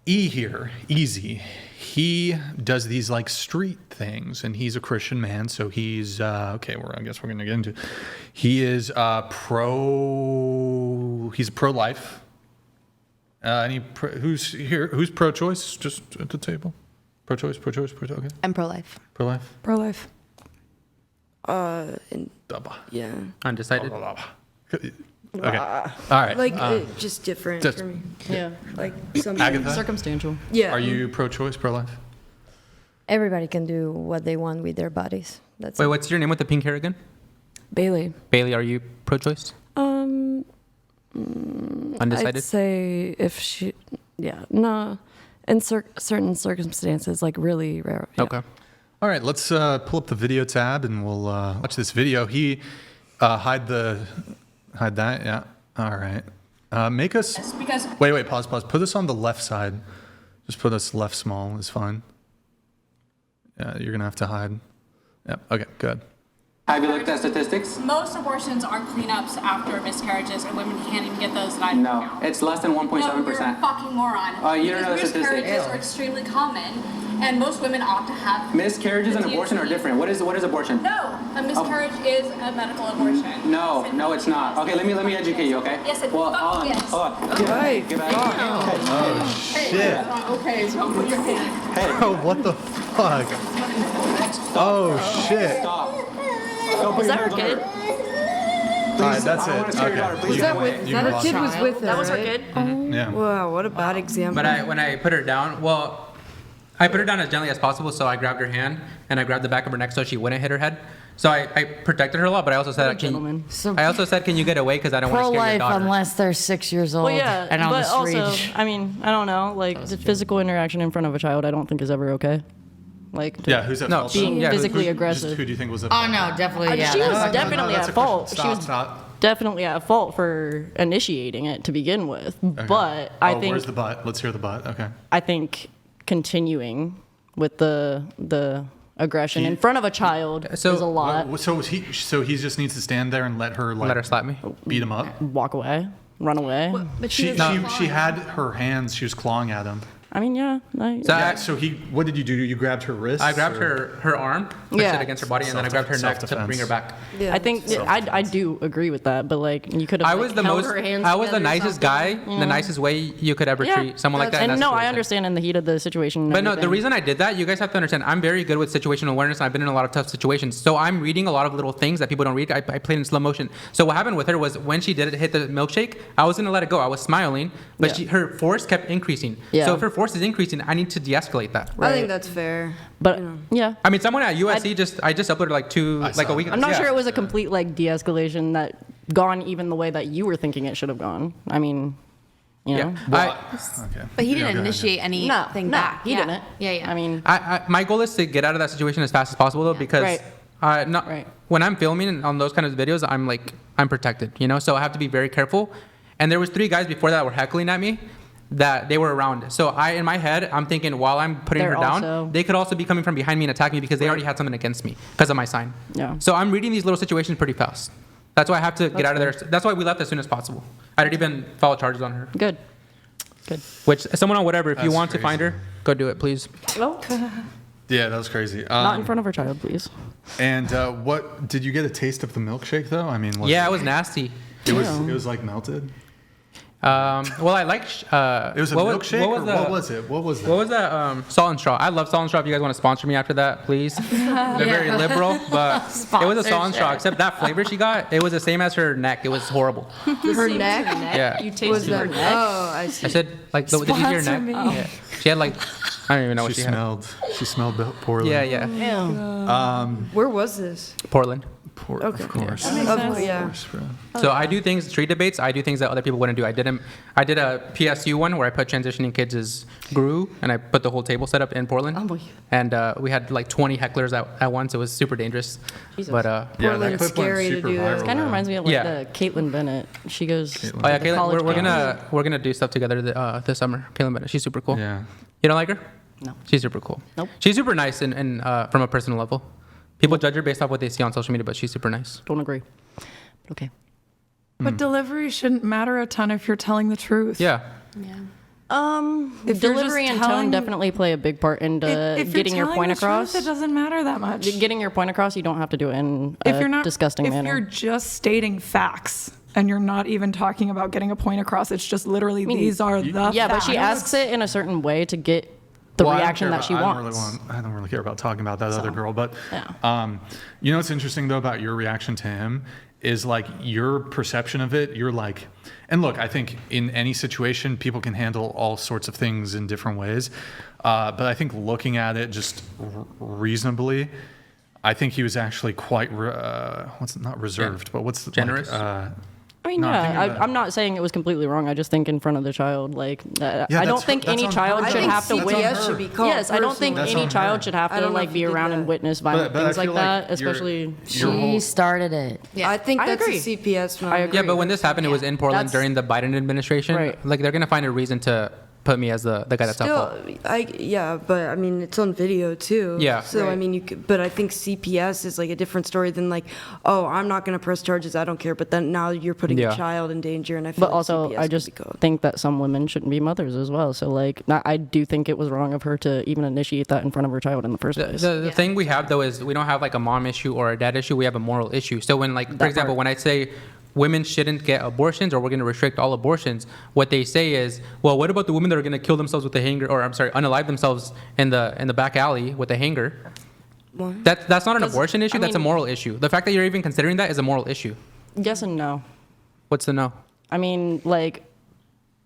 E here, Easy. He does these like street things, and he's a Christian man, so he's okay. I guess we're gonna get into. He is pro. He's pro-life. Who's here? Who's pro-choice? Just at the table. Pro-choice. Okay. I'm pro-life. Pro-life. Pro-life. Yeah. Undecided. Okay. All right. Like just different for me. Yeah. Like something. Agatha? Circumstantial. Yeah. Are you pro-choice, pro-life? Everybody can do what they want with their bodies. That's Wait, it. what's your name with the pink hair again? Bailey. Bailey, are you pro-choice? Undecided? I'd say if she, no, in certain circumstances, like really rare. Yeah. Okay. All right, let's pull up the video tab and we'll watch this video. He hide that. Yeah. All right. Make us. Because Wait. Pause. Put this on the left side. Just put us left small is fine. Yeah, you're gonna have to hide. Yep. Okay. Good. Have you looked at statistics? most abortions are cleanups after miscarriages, and women can't even get those denied. No, it's less than 1.7%. No, you're a fucking moron. You don't know the Because statistics. miscarriages are extremely common, and most women opt to have Miscarriages and the abortion are DST. different. What is abortion? No, a miscarriage is a medical abortion. No, it's not. Okay, let me educate you, okay? Yes, it Well, fucking is. hold on. Get back. Shit. Okay, so put your hand. Oh, what the fuck? Oh shit. Stop. Was that her kid? All right, that's I don't wanna it. scare your daughter, Okay. please. You can wait. You can That walk kid out. was with her. That was her right? kid? Yeah. Wow, what a bad example. But when I put her down, I put her down as gently as possible, so I grabbed her hand and I grabbed the back of her neck so she wouldn't hit her head. So I protected her a lot, but I also said, Gentleman. can you get away because I don't want to scare your Pro-life daughter. unless they're 6 years old Well, yeah, and on but the also, street. I mean, I don't know. Like, the physical interaction in front of a child, I don't think is ever okay. Like, Yeah, who's at No, fault? being Yeah, physically Who aggressive. do you think was at Oh fault? no, definitely. Yeah, she was that's- definitely that's at a question. fault. She was Stop. definitely at fault for initiating it to begin with. Okay. But I think Where's the butt? Let's hear the butt. Okay. I think continuing with the aggression in front of a child So- is a lot. So he just needs to stand there and let her Let her slap me. beat him up. Walk away, run away. But She was she had her hands. She was clawing at him. I mean, yeah. So Yeah. I, So what did you do? You grabbed her wrist. I grabbed her arm, pushed Yeah. it against her body, and then I grabbed her neck to Self-defense. bring her back. Yeah. I think I do agree with that, but like you could have. I was the held most. her hands I was the together or nicest something, guy, you the know? nicest way you could ever Yeah, treat someone like that. in And that no, I situation. understand in the heat of the situation. and But no, the everything. reason I did that, you guys have to understand, I'm very good with situational awareness, and I've been in a lot of tough situations. So I'm reading a lot of little things that people don't read. I played in slow motion. So what happened with her was when she did it, hit the milkshake, I was gonna let it go. I was smiling, but Yeah. her force kept increasing. Yeah. So if her force is increasing, I need to de-escalate that. I think that's fair. But yeah, I mean, someone at USC I just uploaded like a week. I'm not yeah. sure it was a complete like de-escalation that gone even the way that you were thinking it should have gone. I mean, you know. Yeah. Okay. But he Yeah, didn't go ahead. initiate anything back. he Yeah. didn't. Yeah. I mean, My goal is to get out of that situation as fast as possible, though, because Right. when I'm filming on those kind of videos, I'm protected, you know. So I have to be very careful. And there was 3 guys before that were heckling at me, that they were around. So in my head, I'm thinking while I'm putting They're her down, also- they could also be coming from behind me and attack me because they already had something against me because of my sign. Yeah. So I'm reading these little situations pretty fast. That's why I have to get out of there. That's why we left as soon as possible. I didn't even file charges on her. good. Which someone on whatever, if you That's want to find crazy. her, go do it, please. Yeah, that was crazy. Not in front of her child, please. And what did you get a taste of the milkshake though? I mean, Yeah, it was nasty. it was like melted. Well, I like. It was a milkshake. What was it? What was that? What was that? Salt and straw. I love salt and straw. If you guys want to sponsor me after that, please. They're very liberal, but it was a salt and straw. Except that flavor she got, it was the same as her neck. It was horrible. Her neck? Yeah. You Was tasted her that? neck. Oh, I see. I said like the did you hear her neck? Yeah. She had like I don't even know what She she had. smelled poorly. Yeah. Where was this? Portland. Okay. Of course. Oh, yeah. So I do things, street debates. I do things that other people wouldn't do. I did a PSU one where I put transitioning kids as guru, and I put the whole table set up in Portland. Oh, boy. And we had like 20 hecklers at once. It was super dangerous. Jesus. But Yeah, that Portland's clip went scary to super do that. viral. Kind of reminds me of like Yeah. the Caitlyn Bennett. She goes. Caitlyn. oh yeah, the Caitlin, college we're gonna do stuff together this summer. Caitlin Bennett, she's super cool. Yeah. You don't like her? No. She's super cool. Nope. She's super nice and from a personal level. People judge her based off what they see on social media, but she's super nice. Don't agree. Okay. Hmm. But delivery shouldn't matter a ton if you're telling the truth. Yeah. If you're Delivery just and telling- tone definitely play a big part into if you're getting your telling point the across. truth, it doesn't matter that much. Getting your point across, you don't have to do it in If a you're not disgusting if manner. you're just stating facts and you're not even talking about getting a point across, it's just literally these are the Yeah, but facts. she asks it in a certain way to get the Well, I don't reaction care that she about- wants. I don't really care about talking about that other girl, but yeah. you know what's interesting though about your reaction to him is like your perception of it. You're like, and look, I think in any situation, people can handle all sorts of things in different ways. But I think looking at it just reasonably, I think he was actually quite what's not reserved, but what's the, Generous? Like, I mean, No, I'm thinking yeah, about- I'm not saying it was completely wrong. I just think in front of the child, like, I that's don't think her- any that's on child her. I should think have to CPS witness. should be called Yes, I don't think That's any on child her. should have I to don't know like if be he did around and that. witness violent but I things like feel that, you're- especially. your She whole- started it. I think I that's agree. a CPS. I agree. Yeah, but when this happened, it was in Portland That's- during the Biden administration. Right. Like they're gonna find a reason to put me as the guy that's at fault. Yeah, but I mean, it's on video too. Yeah. So I Right. mean, but I think CPS is like a different story than like, oh, I'm not going to press charges. I don't care. But then now you're putting Yeah. a child in danger, and I feel But like also, CPS I could just be called. think that some women shouldn't be mothers as well. So, like, I do think it was wrong of her to even initiate that in front of her child in the first place. The thing we have though is we don't have like a mom issue or a dad issue. We have a moral issue. So when like for That example, part. when I say women shouldn't get abortions or we're going to restrict all abortions, what they say is, well, what about the women that are going to kill themselves with a hanger, or I'm sorry, unalive themselves in the back alley with a hanger? What? That's not an Because, abortion issue. I That's a mean- moral issue. The fact that you're even considering that is a moral issue. Yes and no. What's the no? I mean, like,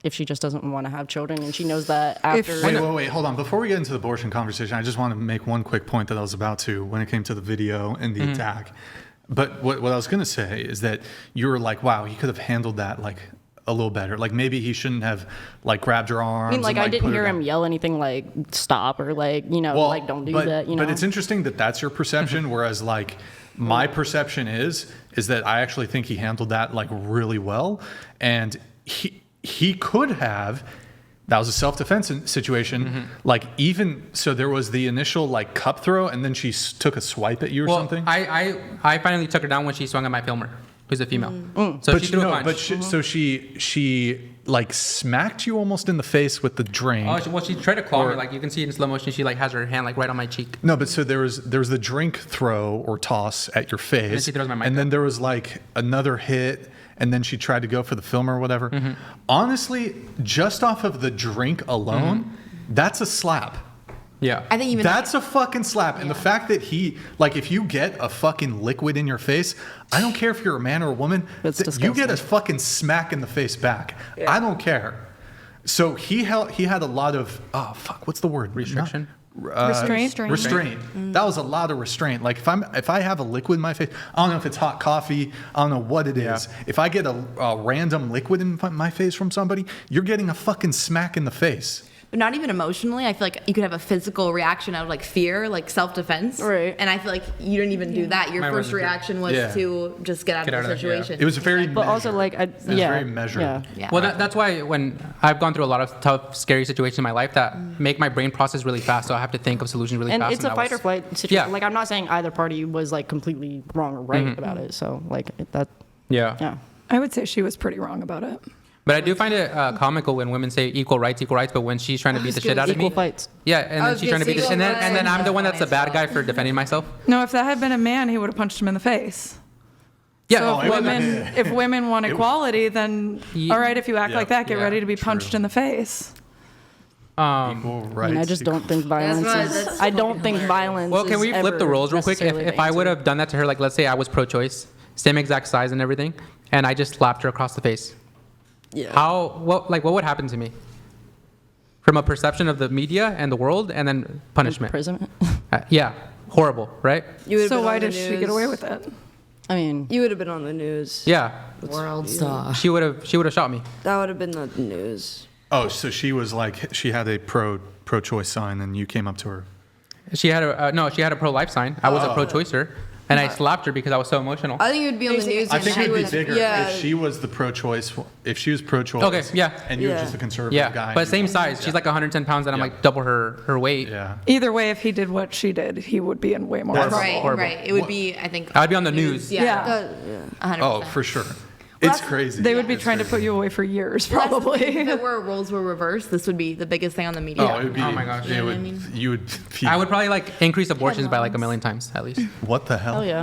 if she just doesn't want to have children and she knows that after. Wait, hold on. Before we get into the abortion conversation, I just want to make one quick point that I was about to when it came to the video and the attack. But what I was going to say is that you were like, wow, he could have handled that like a little better. Like maybe he shouldn't have like grabbed her arms. I mean, like, and, I didn't put her hear down. him yell anything like stop or like, you know, like don't do that, you know. But it's interesting that that's your perception, whereas like my perception is that I actually think he handled that like really well, and he could have. That was a self-defense situation. Like even so, there was the initial like cup throw, and then she took a swipe at you or Well, something. I finally took her down when she swung at my filmer, who's a female. So she threw a punch. But so she like smacked you almost in the face with the drink. Well, she tried to claw me. Or- Like you can see it in slow motion. She like has her hand like right on my cheek. No, but so there was the drink throw or toss at your face, she throws my mic and then up. there was like another hit, and then she tried to go for the film or whatever. Mm-hmm. Honestly, just off of the drink alone, that's a slap. Yeah. I think even That's a fucking slap. And the fact that he, like, if you get a fucking liquid in your face, I don't care if you're a man or a woman, That's you get a disgusting. fucking smack in the face back. I don't care. So he had a lot of, oh, fuck, what's the word? Restriction? Restraint? Restraint. That was a lot of restraint. Like if I have a liquid in my face, I don't know if it's hot coffee, I don't know what it is. If I get a random liquid in my face from somebody, you're getting a fucking smack in the face. But not even emotionally. I feel like you could have a physical reaction out of like fear, like self-defense. Right. And I feel like you didn't even do that. Your Mine first wasn't too. reaction was Yeah. to just get out of the out of that, yeah. situation. It was very But also, like, It was very measured. Yeah. Yeah. Well, that's why when I've gone through a lot of tough, scary situations in my life that make my brain process really fast, so I have to think of solutions really And fast. it's a that fight or was- flight situation. Yeah. Like, I'm not saying either party was like completely wrong or right about it. So, like, that, Yeah. yeah. I would say she was pretty wrong about it. But I do find it comical when women say equal rights, but when she's trying to beat the shit out of Equal me. fights. Yeah, and I then was she's trying to gonna beat the say and then equal and then rights. I'm the one that's the Funny as bad guy well. for defending myself. No, if that had been a man, he would have punched him in the face. Yeah. So it was- if women want equality, then Yeah. all right, if you act Yeah. like that, get Yeah, ready to be true. punched in the face. Equal I mean, I rights, just don't think That's violence why- is. that's I don't think hilarious. violence. Well, can is we flip the ever roles real quick? If necessarily the I would answer. have done that to her, like let's say I was pro-choice, same exact size and everything, and I just slapped her across the face. Yeah. What would happen to me? From a perception of the media and the world, and then punishment. Imprisonment. Yeah, horrible, right? You would've So been why on the did she get away news. with it? I mean, You would have been on the news. Yeah, World star. she would have shot me. That would have been the news. Oh, so she was like she had a pro-choice sign, and you came up to her. She had a pro-life sign. I was a Oh. pro-choicer, and I slapped her because I was so emotional. I think it would be on the news I if think she it'd be was. bigger Yeah. if she was the pro-choice. If she was pro-choice. Okay, yeah. And you were Yeah. just a conservative Yeah, guy. but same size. She's like 110 pounds, and I'm Yeah. like double her weight. Yeah. Either way, if he did what she did, he would be in way more That's trouble. Right, horrible. right. It would be, I think. I'd be on the news. Yeah. Yeah. 100%. Oh, for sure. It's crazy. They would be trying to put you away for years, Well, that's the thing. probably. If it were roles were reversed, this would be the biggest thing on the media. Oh, it would be. Oh my gosh. It You know would, what I mean? you would. Be, I would probably like increase abortions by like 1 million times at least. What the hell? Hell yeah.